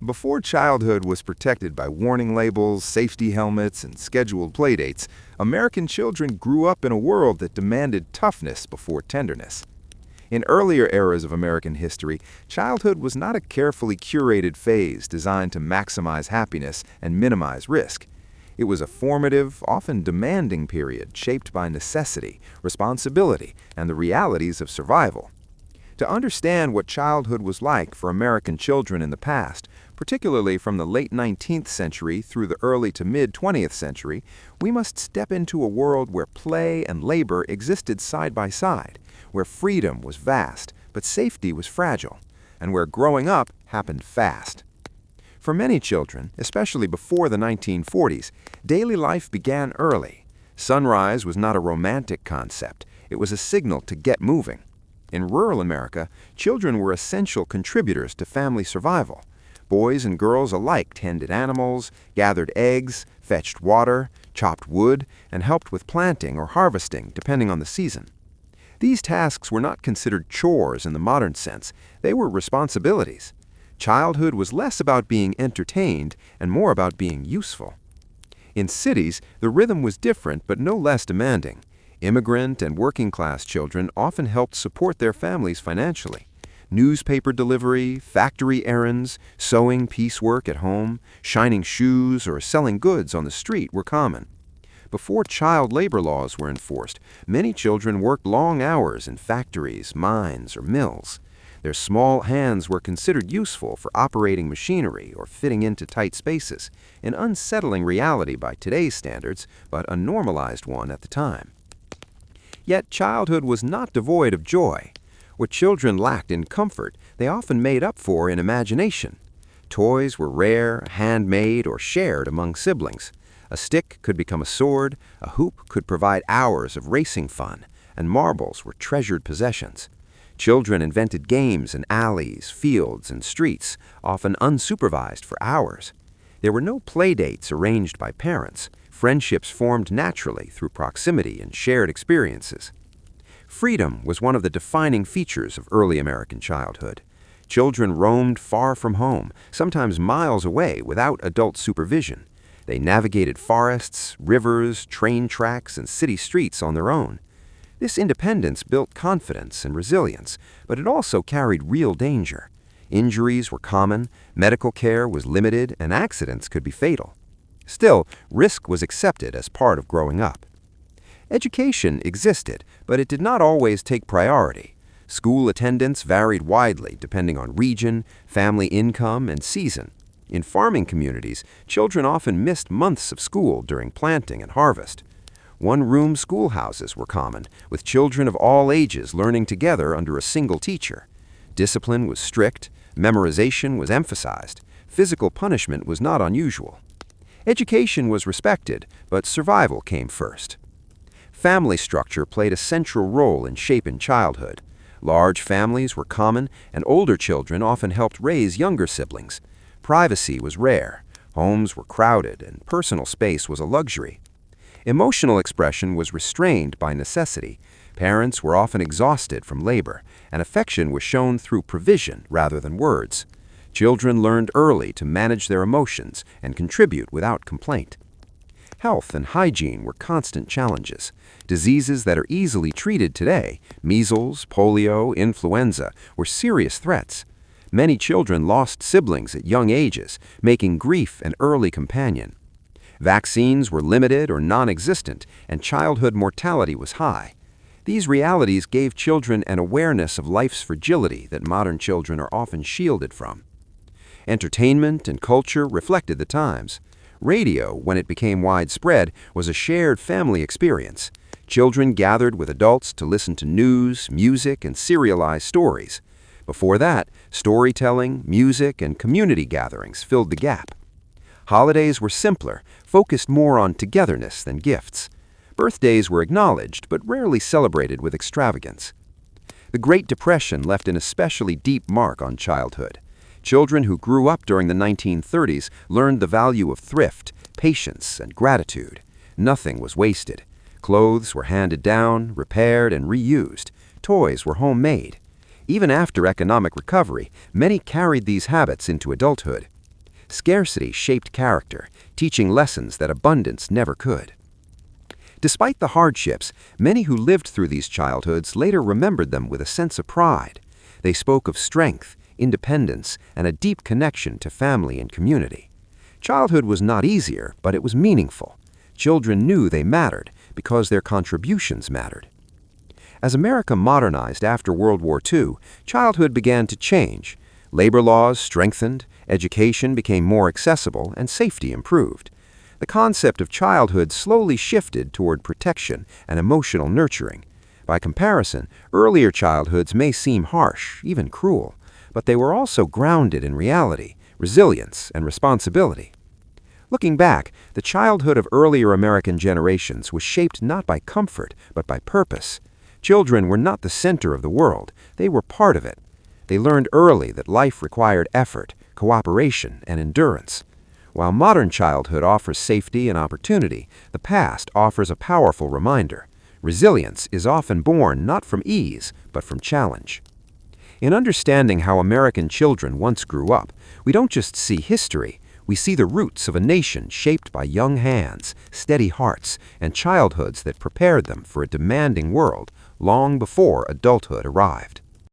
Before childhood was protected by warning labels, safety helmets, and scheduled playdates, American children grew up in a world that demanded toughness before tenderness. In earlier eras of American history, childhood was not a carefully curated phase designed to maximize happiness and minimize risk. It was a formative, often demanding period shaped by necessity, responsibility, and the realities of survival. To understand what childhood was like for American children in the past, particularly from the late 19th century through the early to mid-20th century, we must step into a world where play and labor existed side by side, where freedom was vast but safety was fragile, and where growing up happened fast. For many children, especially before the 1940s, daily life began early. Sunrise was not a romantic concept, it was a signal to get moving. In rural America, children were essential contributors to family survival. Boys and girls alike tended animals, gathered eggs, fetched water, chopped wood, and helped with planting or harvesting, depending on the season. These tasks were not considered chores in the modern sense, they were responsibilities. Childhood was less about being entertained and more about being useful. In cities, the rhythm was different but no less demanding. Immigrant and working-class children often helped support their families financially. Newspaper delivery, factory errands, sewing piecework at home, shining shoes, or selling goods on the street were common. Before child labor laws were enforced, many children worked long hours in factories, mines, or mills. Their small hands were considered useful for operating machinery or fitting into tight spaces, an unsettling reality by today's standards, but a normalized one at the time. Yet childhood was not devoid of joy. What children lacked in comfort, they often made up for in imagination. Toys were rare, handmade, or shared among siblings. A stick could become a sword, a hoop could provide hours of racing fun, and marbles were treasured possessions. Children invented games in alleys, fields, and streets, often unsupervised for hours. There were no playdates arranged by parents. Friendships formed naturally through proximity and shared experiences. Freedom was one of the defining features of early American childhood. Children roamed far from home, sometimes miles away without adult supervision. They navigated forests, rivers, train tracks, and city streets on their own. This independence built confidence and resilience, but it also carried real danger. Injuries were common, medical care was limited, and accidents could be fatal. Still, risk was accepted as part of growing up. Education existed, but it did not always take priority. School attendance varied widely depending on region, family income, and season. In farming communities, children often missed months of school during planting and harvest. One-room schoolhouses were common, with children of all ages learning together under a single teacher. Discipline was strict, memorization was emphasized, physical punishment was not unusual. Education was respected, but survival came first. Family structure played a central role in shaping childhood. Large families were common, and older children often helped raise younger siblings. Privacy was rare, homes were crowded, and personal space was a luxury. Emotional expression was restrained by necessity. Parents were often exhausted from labor, and affection was shown through provision rather than words. Children learned early to manage their emotions and contribute without complaint. Health and hygiene were constant challenges. Diseases that are easily treated today, measles, polio, influenza, were serious threats. Many children lost siblings at young ages, making grief an early companion. Vaccines were limited or non-existent, and childhood mortality was high. These realities gave children an awareness of life's fragility that modern children are often shielded from. Entertainment and culture reflected the times. Radio, when it became widespread, was a shared family experience. Children gathered with adults to listen to news, music, and serialized stories. Before that, storytelling, music, and community gatherings filled the gap. Holidays were simpler, focused more on togetherness than gifts. Birthdays were acknowledged, but rarely celebrated with extravagance. The Great Depression left an especially deep mark on childhood. Children who grew up during the 1930s learned the value of thrift, patience, and gratitude. Nothing was wasted. Clothes were handed down, repaired, and reused. Toys were homemade. Even after economic recovery, many carried these habits into adulthood. Scarcity shaped character, teaching lessons that abundance never could. Despite the hardships, many who lived through these childhoods later remembered them with a sense of pride. They spoke of strength, independence, and a deep connection to family and community. Childhood was not easier, but it was meaningful. Children knew they mattered because their contributions mattered. As America modernized after World War II, childhood began to change. Labor laws strengthened, education became more accessible, and safety improved. The concept of childhood slowly shifted toward protection and emotional nurturing. By comparison, earlier childhoods may seem harsh, even cruel, but they were also grounded in reality, resilience, and responsibility. Looking back, the childhood of earlier American generations was shaped not by comfort, but by purpose. Children were not the center of the world, they were part of it. They learned early that life required effort, cooperation, and endurance. While modern childhood offers safety and opportunity, the past offers a powerful reminder. Resilience is often born not from ease, but from challenge. In understanding how American children once grew up, we don't just see history, we see the roots of a nation shaped by young hands, steady hearts, and childhoods that prepared them for a demanding world long before adulthood arrived.